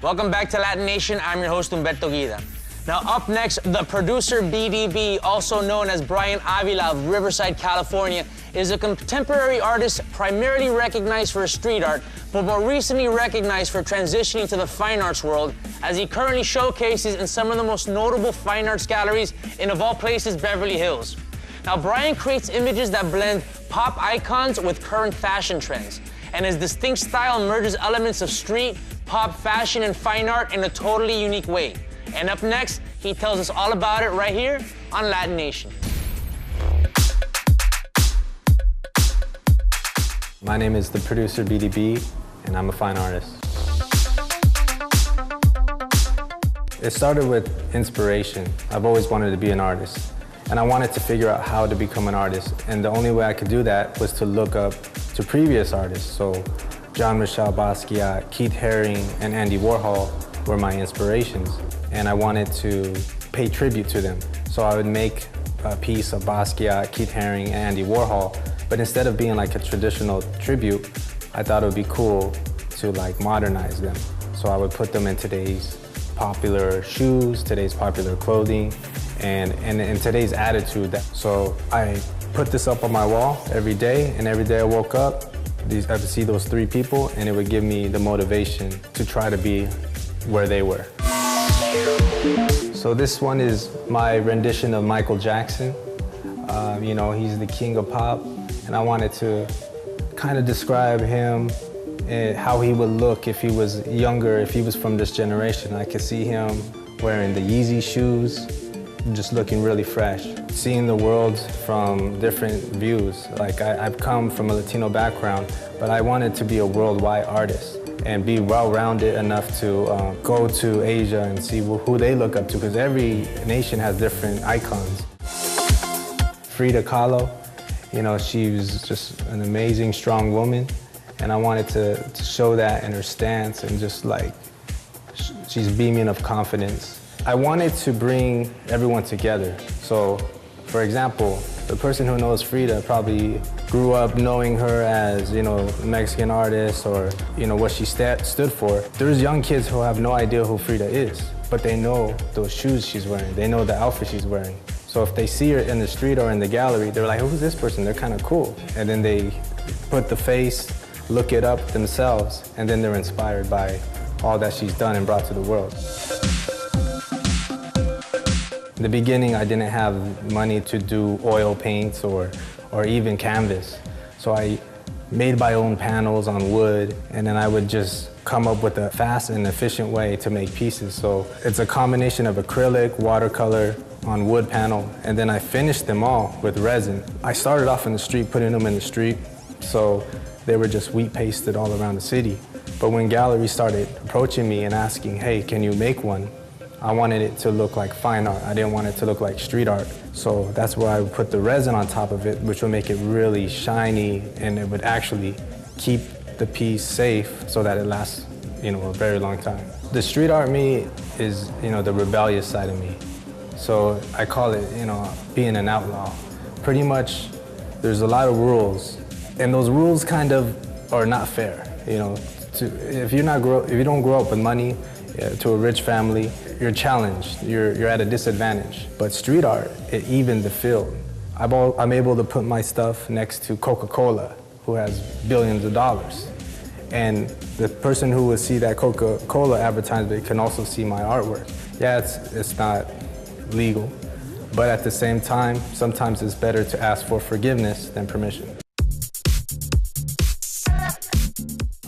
Welcome back to LatiNation. I'm your host, Humberto Guida. Now up next, the Producer BDB, also known as Bryan Avila of Riverside, California, is a contemporary artist primarily recognized for his street art, but more recently recognized for transitioning to the fine arts world, as he currently showcases in some of the most notable fine arts galleries in, of all places, Beverly Hills. Now, Bryan creates images that blend pop icons with current fashion trends, and his distinct style merges elements of street, pop, fashion, and fine art in a totally unique way. And up next, he tells us all about it right here on LatiNation. My name is the Producer BDB, and I'm a fine artist. It started with inspiration. I've always wanted to be an artist, and I wanted to figure out how to become an artist. And the only way I could do that was to look up to previous artists. So Jean-Michel Basquiat, Keith Haring, and Andy Warhol were my inspirations. And I wanted to pay tribute to them. So I would make a piece of Basquiat, Keith Haring, and Andy Warhol, but instead of being like a traditional tribute, I thought it would be cool to like modernize them. So I would put them in today's popular shoes, today's popular clothing, and in today's attitude. So I put this up on my wall every day, and every day I woke up, I would see those three people, and it would give me the motivation to try to be where they were. So this one is my rendition of Michael Jackson. You know, he's the king of pop, and I wanted to kind of describe him and how he would look if he was younger, if he was from this generation. I could see him wearing the Yeezy shoes, just looking really fresh. Seeing the world from different views. Like I've come from a Latino background, but I wanted to be a worldwide artist and be well-rounded enough to go to Asia and see who they look up to, because every nation has different icons. Frida Kahlo, you know, she was just an amazing, strong woman, and I wanted to show that in her stance, and just like, she's beaming of confidence. I wanted to bring everyone together. So, for example, the person who knows Frida probably grew up knowing her as, you know, a Mexican artist, or, you know, what she stood for. There's young kids who have no idea who Frida is, but they know those shoes she's wearing. They know the outfit she's wearing. So if they see her in the street or in the gallery, they're like, who's this person? They're kind of cool. And then they put the face, look it up themselves, and then they're inspired by all that she's done and brought to the world. In the beginning, I didn't have money to do oil paints or even canvas. So I made my own panels on wood, and then I would just come up with a fast and efficient way to make pieces. So it's a combination of acrylic, watercolor, on wood panel, and then I finished them all with resin. I started off in the street, putting them in the street, so they were just wheat pasted all around the city. But when galleries started approaching me and asking, hey, can you make one? I wanted it to look like fine art. I didn't want it to look like street art. So that's where I would put the resin on top of it, which would make it really shiny, and it would actually keep the piece safe so that it lasts, you know, a very long time. The street art me is, you know, the rebellious side of me. So I call it, you know, being an outlaw. Pretty much, there's a lot of rules, and those rules kind of are not fair. You know, if you don't grow up with money, to a rich family, you're challenged. You're at a disadvantage. But street art, it evened the field. I'm able to put my stuff next to Coca-Cola, who has billions of dollars, and the person who will see that Coca-Cola advertisement can also see my artwork. Yeah, it's not legal, but at the same time, sometimes it's better to ask for forgiveness than permission.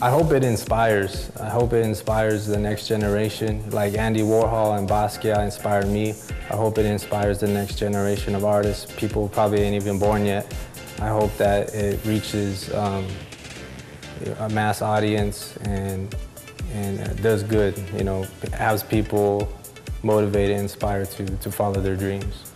I hope it inspires. I hope it inspires the next generation. Like Andy Warhol and Basquiat inspired me. I hope it inspires the next generation of artists. People probably ain't even born yet. I hope that it reaches a mass audience and does good, you know, has people motivated, inspired to follow their dreams.